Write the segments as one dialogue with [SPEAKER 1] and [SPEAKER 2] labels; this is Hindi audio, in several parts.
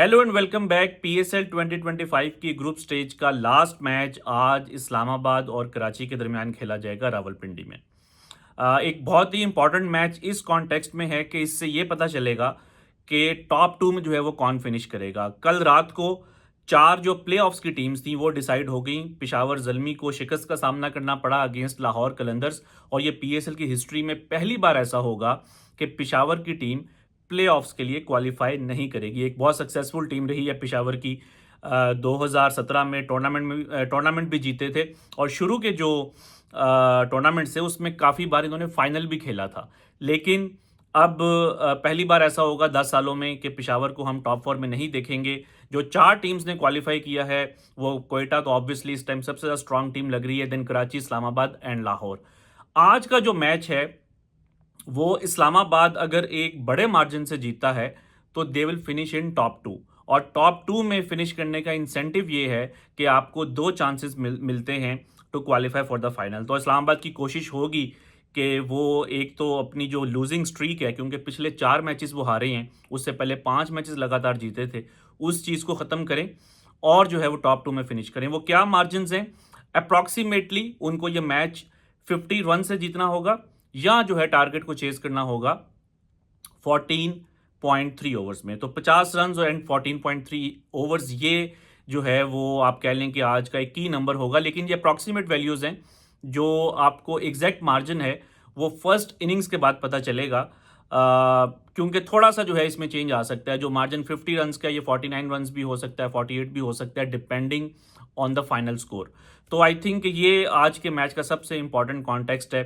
[SPEAKER 1] Hello and welcome back. PSL 2025 की ग्रुप स्टेज का लास्ट मैच आज इस्लामाबाद और कराची के दरमियान खेला जाएगा रावलपिंडी में। एक बहुत ही इंपॉर्टेंट मैच इस कॉन्टेक्स्ट में है कि इससे ये पता चलेगा कि टॉप टू में जो है वो कौन फिनिश करेगा। कल रात को चार जो प्ले ऑफ्स की टीम्स थी वो डिसाइड हो गई। पिशावर ज़ल्मी को शिकस्त का सामना करना पड़ा अगेंस्ट लाहौर कलंदर्स, और ये पीएसएल की हिस्ट्री में पहली बार ऐसा होगा कि पिशावर की टीम प्लेऑफ्स के लिए क्वालिफाई नहीं करेगी। एक बहुत सक्सेसफुल टीम रही है पिशावर की। 2017 में टूर्नामेंट भी जीते थे, और शुरू के जो टूर्नामेंट से उसमें काफ़ी बार इन्होंने फाइनल भी खेला था। लेकिन अब पहली बार ऐसा होगा 10 सालों में कि पिशावर को हम टॉप फोर में नहीं देखेंगे। जो चार टीम्स ने क्वालिफाई किया है वो कोयटा तो ऑब्वियसली इस टाइम सबसे ज़्यादा स्ट्रांग टीम लग रही है, देन कराची, इस्लामाबाद एंड लाहौर। आज का जो मैच है वो इस्लामाबाद अगर एक बड़े मार्जिन से जीतता है तो they will finish in top two, और टॉप टू में फिनिश करने का इंसेंटिव ये है कि आपको दो चांसेस मिलते हैं to qualify for the final. तो इस्लामाबाद की कोशिश होगी कि वो एक तो अपनी जो लूजिंग स्ट्रीक है, क्योंकि पिछले 4 मैचेस वो हारे हैं, उससे पहले 5 मैचेस लगातार जीते थे, उस चीज़ को ख़त्म करें और जो है वो टॉप टू में फिनिश करें। वो क्या मार्जिन हैं? अप्रॉक्सीमेटली उनको ये मैच 50 रन से जीतना होगा, या जो है टारगेट को चेस करना होगा 14.3 ओवर्स में। तो 50 रन एंड 14.3 ओवर्स, ये जो है वो आप कह लें कि आज का एक की नंबर होगा। लेकिन ये अप्रॉक्सीमेट वैल्यूज़ हैं, जो आपको एग्जैक्ट मार्जिन है वो फर्स्ट इनिंग्स के बाद पता चलेगा। क्योंकि थोड़ा सा जो है इसमें चेंज आ सकता है। जो मार्जिन 50 रन का ये 49 रन भी हो सकता है, 48 भी हो सकता है, depending on the final score. तो आई थिंक ये आज के मैच का सबसे इंपॉर्टेंट कॉन्टेक्स्ट है।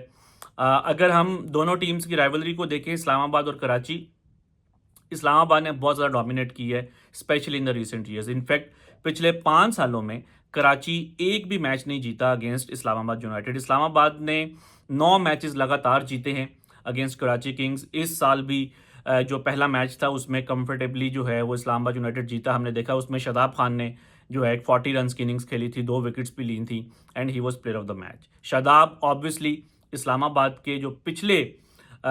[SPEAKER 1] अगर हम दोनों टीम्स की राइवलरी को देखें, इस्लामाबाद और कराची, इस्लामाबाद ने बहुत ज़्यादा डोमिनेट की है specially in the recent years. In fact पिछले 5 सालों में कराची एक भी मैच नहीं जीता अगेंस्ट इस्लामाबाद यूनाइटेड। इस्लामाबाद ने 9 मैचेस लगातार जीते हैं अगेंस्ट कराची किंग्स। इस साल भी जो पहला मैच था उसमें कंफर्टेबली जो है वो इस्लामाबाद यूनाइटेड जीता। हमने देखा उसमें शादाब खान ने जो है एक 40 रन की इनिंग्स खेली थी, 2 विकेट्स भी ली थी, and he was player of the match. Shadab obviously Islamabad के जो पिछले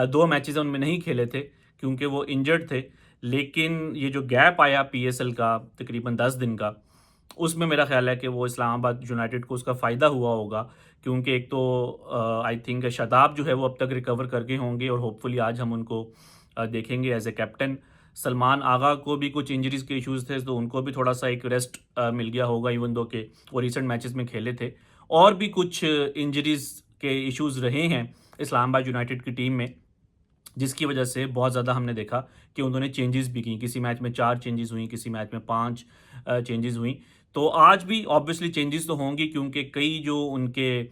[SPEAKER 1] 2 मैचेस हैं उनमें नहीं खेले थे क्योंकि वो इंजर्ड थे। लेकिन ये जो गैप आया पीएसएल का तकरीबन 10 दिन का, उसमें मेरा ख्याल है कि वो इस्लामाबाद यूनाइटेड को उसका फ़ायदा हुआ होगा। क्योंकि एक तो आई थिंक शादाब जो है वो अब तक रिकवर कर गए होंगे, और होपफुली आज हम उनको देखेंगे एज ए कैप्टन। सलमान आगा को भी कुछ इंजरीज़ के इश्यूज़ थे, तो उनको भी थोड़ा सा एक रेस्ट मिल गया होगा, इवन दो के वो रिसेंट मैचेस में खेले थे। और भी कुछ इंजरीज़ के इश्यूज़ रहे हैं इस्लामाबाद यूनाइटेड की टीम में, जिसकी वजह से बहुत ज़्यादा हमने देखा कि उन्होंने चेंजेस भी की। किसी मैच में 4 चेंजेस हुई, किसी मैच में 5 चेंजेस हुई। तो आज भी ऑब्वियसली चेंजेस तो होंगी, क्योंकि कई जो उनके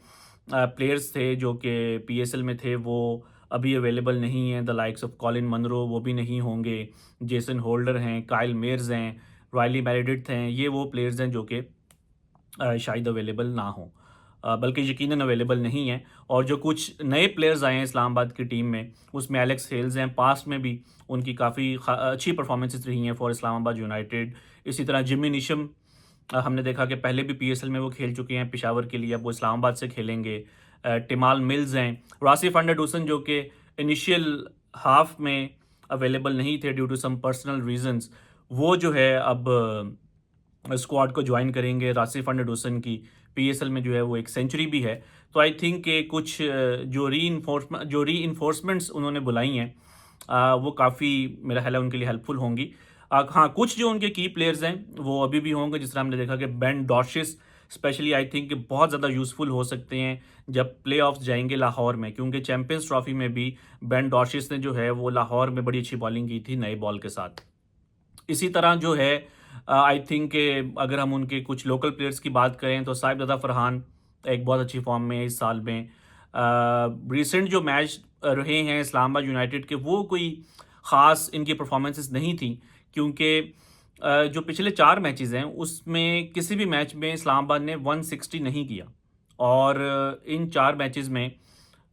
[SPEAKER 1] प्लेयर्स थे जो कि पीएसएल में थे वो अभी अवेलेबल नहीं हैं। The likes of Colin Munro वो भी नहीं होंगे, जेसन होल्डर हैं, काइल मेयर्स हैं, रायली मैरिडिथ हैं। ये वो प्लेयर्स हैं जो कि शायद अवेलेबल ना हों, बल्कि यकीनन अवेलेबल नहीं हैं। और जो कुछ नए प्लेयर्स आए हैं इस्लामाबाद की टीम में, उसमें एलेक्स हेल्स हैं, पास्ट में भी उनकी काफ़ी अच्छी परफॉर्मेंसेस रही हैं फॉर इस्लामाबाद यूनाइटेड। इसी तरह जिमी निशम, हमने देखा कि पहले भी पीएसएल में वो खेल चुके हैं पिशावर के लिए, अब वो इस्लामाबाद से खेलेंगे। टिमाल मिल्स हैं, रासिफ अंडरडूसन जो कि इनिशियल हाफ में अवेलेबल नहीं थे due to some personal reasons, वो जो है अब स्क्वाड को ज्वाइन करेंगे। रासिफ अंडरडूसन की पीएसएल में जो है वो एक सेंचुरी भी है। तो आई थिंक कि कुछ जो री इन्फोर्समेंट्स उन्होंने बुलाई हैं वो काफ़ी मेरा ख्याल है उनके लिए हेल्पफुल होंगी। हाँ, कुछ जो उनके की प्लेयर्स हैं वो अभी भी होंगे, जिस तरह हमने देखा कि बेन डॉर्शिस स्पेशली आई थिंक बहुत ज़्यादा यूज़फुल हो सकते हैं जब प्ले ऑफ्स जाएंगे लाहौर में, क्योंकि चैम्पियंस ट्रॉफी में भी बेन डॉर्शिस ने जो है वो लाहौर में बड़ी अच्छी बॉलिंग की थी नए बॉल के साथ। इसी तरह जो है आई थिंक अगर हम उनके कुछ लोकल प्लेयर्स की बात करें तो साहिबजादा फरहान एक बहुत अच्छी फॉर्म में है इस साल में। रिसेंट जो मैच रहे हैं इस्लामाबाद यूनाइटेड के, वो कोई ख़ास इनकी परफॉर्मेंसेस नहीं थी, क्योंकि जो पिछले 4 मैचेस हैं उसमें किसी भी मैच में इस्लामाबाद ने 160 नहीं किया, और इन 4 मैचेस में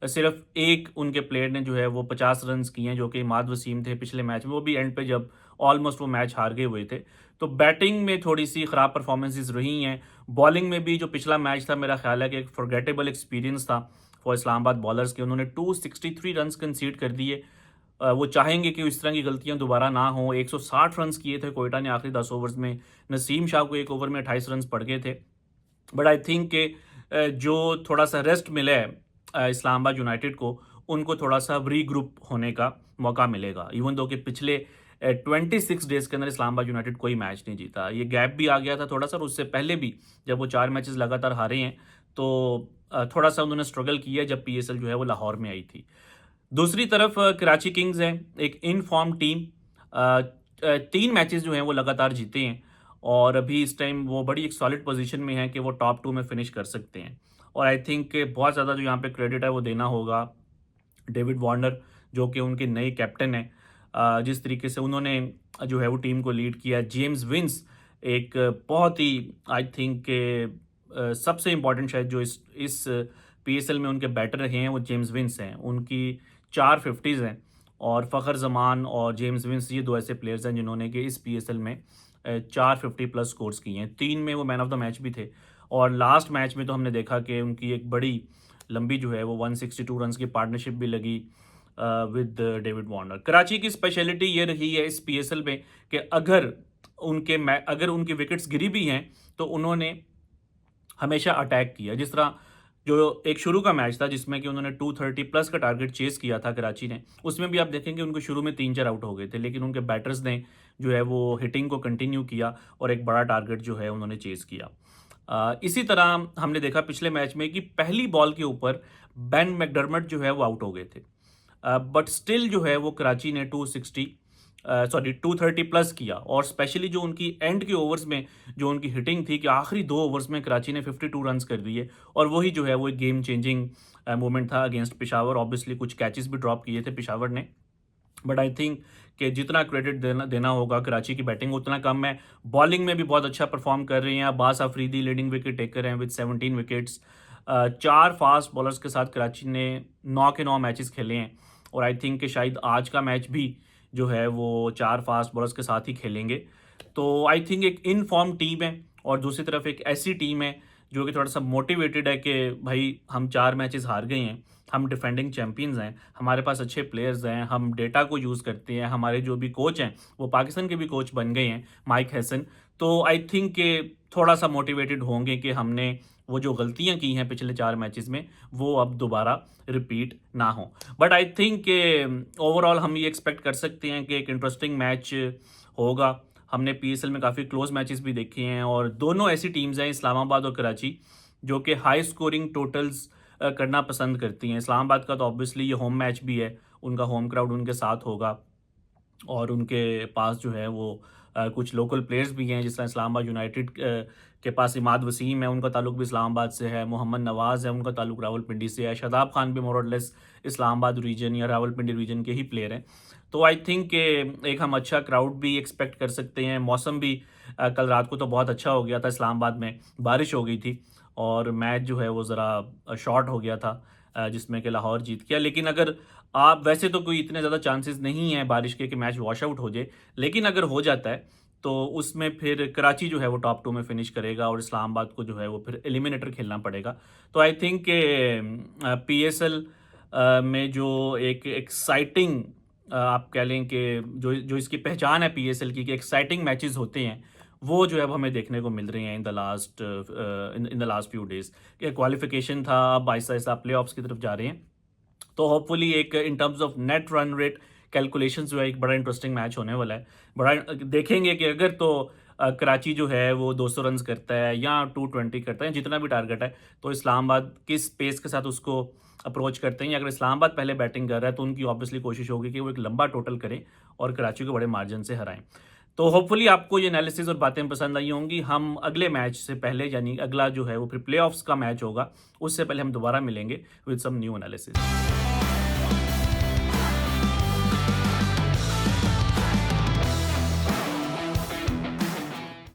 [SPEAKER 1] सिर्फ एक उनके प्लेयर ने जो है वो 50 रन किए हैं, जो कि इमाद वसीम थे पिछले मैच में, वो भी एंड पे जब ऑलमोस्ट वो मैच हार गए हुए थे। तो बैटिंग में थोड़ी सी ख़राब परफॉर्मेंसेस रही हैं। बॉलिंग में भी जो पिछला मैच था मेरा ख्याल है कि एक फॉरगेटेबल एक्सपीरियंस था फॉर इस्लामाबाद बॉलर्स के। उन्होंने 263 रन कंसीड कर दिए, वो चाहेंगे कि इस तरह की गलतियां दोबारा ना हो। 160 रन किए थे कोयटा ने आखिरी 10 ओवर्स में। नसीम शाह को एक ओवर में 28 रन पड़ गए थे। बट आई थिंक कि जो थोड़ा सा रेस्ट मिला है इस्लामाबाद यूनाइटेड को, उनको थोड़ा सा रीग्रुप होने का मौका मिलेगा। इवन दो कि पिछले 26 डेज के अंदर इस्लामाबाद यूनाइटेड कोई मैच नहीं जीता। ये गैप भी आ गया था थोड़ा सा, और उससे पहले भी जब वो 4 मैचेस लगातार हारे हैं तो थोड़ा सा उन्होंने स्ट्रगल किया जब पीएसएल जो है वो लाहौर में आई थी। दूसरी तरफ कराची किंग्स है, एक इन फॉर्म टीम। 3 मैचेस जो हैं वो लगातार जीते हैं और अभी इस टाइम वो बड़ी एक सॉलिड पोजीशन में है कि वो टॉप 2 में फिनिश कर सकते हैं। और आई थिंक बहुत ज़्यादा जो यहाँ पे क्रेडिट है वो देना होगा डेविड वार्नर, जो कि उनके नए कैप्टन हैं। जिस तरीके से उन्होंने जो है वो टीम को लीड किया। जेम्स विंस एक बहुत ही आई थिंक सबसे इम्पॉर्टेंट शायद जो इस पीएसएल में उनके बैटर रहे हैं वो जेम्स विंस हैं। उनकी 4 50s हैं और फ़खर जमान और जेम्स विंस ये 2 ऐसे प्लेयर्स हैं जिन्होंने कि इस पीएसएल में 4 50 प्लस स्कोर्स किए हैं। 3 में वो मैन ऑफ द मैच भी थे और लास्ट मैच में तो हमने देखा कि उनकी एक बड़ी लंबी जो है वो 162 रन की पार्टनरशिप भी लगी विद डेविड वार्नर। कराची की स्पेशलिटी ये रही है इस पीएसएल में कि अगर उनकी विकेट्स गिरी भी हैं तो उन्होंने हमेशा अटैक किया। जिस तरह जो एक शुरू का मैच था जिसमें कि उन्होंने 230 प्लस का टारगेट चेस किया था कराची ने, उसमें भी आप देखेंगे उनको शुरू में 3-4 आउट हो गए थे, लेकिन उनके बैटर्स ने जो है वो हिटिंग को कंटिन्यू किया और एक बड़ा टारगेट जो है उन्होंने चेस किया। इसी तरह हमने देखा पिछले मैच में कि पहली बॉल के ऊपर बेन मैकडर्मट जो है वो आउट हो गए थे, बट स्टिल जो है वो कराची ने 230 प्लस किया। और स्पेशली जो उनकी एंड के ओवर्स में जो उनकी हिटिंग थी कि आखिरी 2 ओवर्स में कराची ने 52 रन्स कर दिए और वही जो है वो एक गेम चेंजिंग मोमेंट था अगेंस्ट पेशावर। ऑब्वियसली कुछ कैचेस भी ड्रॉप किए थे पेशावर ने, बट आई थिंक कि जितना क्रेडिट देना होगा कराची की बैटिंग उतना कम है। बॉलिंग में भी बहुत अच्छा परफॉर्म कर रही हैं। Abbas Afridi leading wicket taker हैं विद 17 विकेट्स। 4 फास्ट बॉलर्स के साथ कराची ने 9 के 9 मैचेस खेले हैं और आई थिंक कि शायद आज का मैच भी जो है वो 4 फास्ट बॉलर्स के साथ ही खेलेंगे। तो आई थिंक एक इन फॉर्म टीम है और दूसरी तरफ एक ऐसी टीम है जो कि थोड़ा सा मोटिवेटेड है कि भाई हम 4 मैचेस हार गए हैं, हम डिफेंडिंग चैंपियंस हैं, हमारे पास अच्छे प्लेयर्स हैं, हम डेटा को यूज़ करते हैं, हमारे जो भी कोच हैं वो पाकिस्तान के भी कोच बन गए हैं माइक हैसन। तो आई थिंक कि थोड़ा सा मोटिवेटेड होंगे कि हमने वो जो गलतियां की हैं पिछले 4 मैचेस में वो अब दोबारा रिपीट ना हो। बट आई थिंक ओवरऑल हम ये एक्सपेक्ट कर सकते हैं कि एक इंटरेस्टिंग मैच होगा। हमने पीएसएल में काफ़ी क्लोज मैचेस भी देखे हैं और दोनों ऐसी टीम्स हैं इस्लामाबाद और कराची जो कि हाई स्कोरिंग टोटल्स करना पसंद करती हैं। इस्लामाबाद का तो ऑब्वियसली ये होम मैच भी है, उनका होम क्राउड उनके साथ होगा और उनके पास जो है वो कुछ लोकल प्लेयर्स भी हैं। जिस तरह इस्लामाबाद यूनाइटेड के पास इमाद वसीम है, उनका ताल्लुक भी इस्लामाबाद से है। मोहम्मद नवाज़ है, उनका ताल्लुक रावलपिंडी से है। शादाब खान भी मोरलेस इस्लामाबाद रीजन या रावलपिंडी रीजन के ही प्लेयर हैं। तो आई थिंक एक हम अच्छा क्राउड भी एक्सपेक्ट कर सकते हैं। मौसम भी कल रात को तो बहुत अच्छा हो गया था, इस्लामाबाद में बारिश हो गई थी और मैच जो है वो ज़रा शॉर्ट हो गया था जिसमें कि लाहौर जीत गया। लेकिन अगर आप वैसे तो कोई इतने ज़्यादा चांसेस नहीं है बारिश के कि मैच वॉश आउट हो जाए, लेकिन अगर हो जाता है तो उसमें फिर कराची जो है वो टॉप 2 में फिनिश करेगा और इस्लामाबाद को जो है वो फिर एलिमिनेटर खेलना पड़ेगा। तो आई थिंक पीएसएल में जो एक एक्साइटिंग आप कह लें कि जो इसकी पहचान है पीएसएल की कि एक्साइटिंग मैचेस होते हैं, वो जो है अब हमें देखने को मिल रही हैं in the last few days. कि क्वालिफिकेशन था, अब आहिस्ता आहिस्ता प्ले ऑफ्स की तरफ जा रहे हैं। तो होपफुली एक in terms of net run rate calculation जो है एक बड़ा इंटरेस्टिंग मैच होने वाला है। बड़ा देखेंगे कि अगर तो कराची जो है वो 200 रन करता है या 220 करता है, जितना भी टारगेट है, तो इस्लामाबाद किस पेस के साथ उसको अप्रोच करते हैं। अगर इस्लामाबाद पहले बैटिंग कर रहा है तो उनकी ऑब्वियसली कोशिश होगी कि वो एक लंबा टोटल करें और कराची को बड़े मार्जिन से हराएं। तो होपफुली आपको ये एनालिसिस और बातें पसंद आई होंगी। हम अगले मैच से पहले यानी अगला जो है वो फिर प्ले ऑफ्स का मैच होगा, उससे पहले हम दोबारा मिलेंगे विद सम न्यू एनालिसिस।